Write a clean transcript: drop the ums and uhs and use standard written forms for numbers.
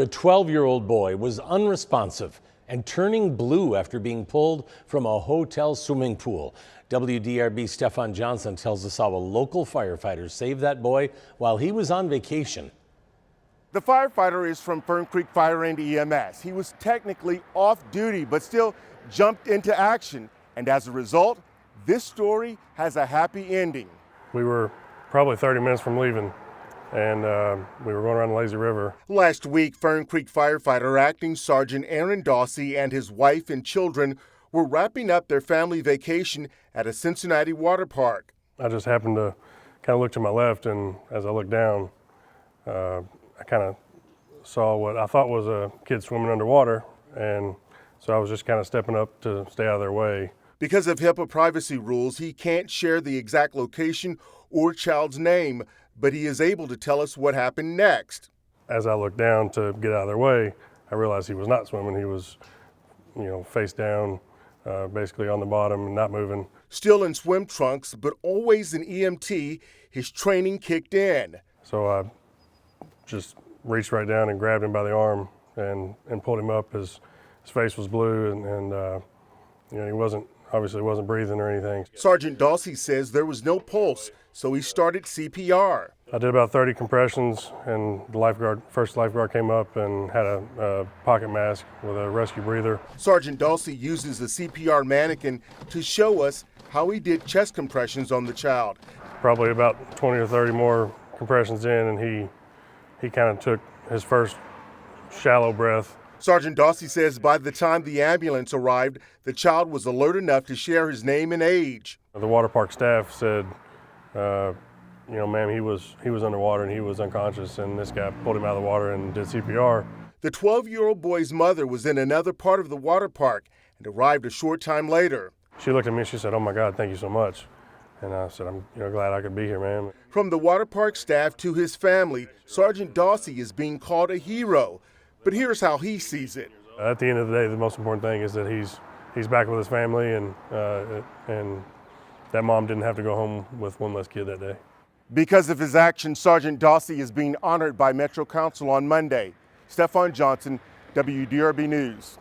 A 12-year-old boy was unresponsive and turning blue after being pulled from a hotel swimming pool. WDRB Stefan Johnson tells us how a local firefighter saved that boy while he was on vacation. The firefighter is from Fern Creek Fire and EMS. He was technically off duty, but still jumped into action. And as a result, this story has a happy ending. We were probably 30 minutes from leaving, and we were going around the lazy river. Last week, Fern Creek firefighter Acting Sergeant Aaron Dossey and his wife and children were wrapping up their family vacation at a Cincinnati water park. I just happened to kind of look to my left, and as I looked down, I kind of saw what I thought was a kid swimming underwater, and so I was just kind of stepping up to stay out of their way. Because of HIPAA privacy rules, he can't share the exact location or child's name, but he is able to tell us what happened next. As I looked down to get out of their way, I realized he was not swimming. He was, face down, basically on the bottom and not moving. Still in swim trunks, but always an EMT, his training kicked in. So I just reached right down and grabbed him by the arm and pulled him up. His face was blue, and he obviously wasn't breathing or anything. Sergeant Dossey says there was no pulse, so he started CPR. I did about 30 compressions, and the first lifeguard came up and had a pocket mask with a rescue breather. Sergeant Dossey uses the CPR mannequin to show us how he did chest compressions on the child. Probably about 20 or 30 more compressions in, and he kind of took his first shallow breath. Sergeant Dossey says by the time the ambulance arrived, the child was alert enough to share his name and age. The water park staff said, ma'am, he was underwater and he was unconscious, and this guy pulled him out of the water and did CPR. The 12-year-old boy's mother was in another part of the water park and arrived a short time later. She looked at me and she said, "Oh my God, thank you so much." And I said, "I'm glad I could be here, ma'am." From the water park staff to his family, Sergeant Dossey is being called a hero. But here's how he sees it. At the end of the day, the most important thing is that he's back with his family, and that mom didn't have to go home with one less kid that day. Because of his actions, Sergeant Dossey is being honored by Metro Council on Monday. Stefan Johnson, WDRB News.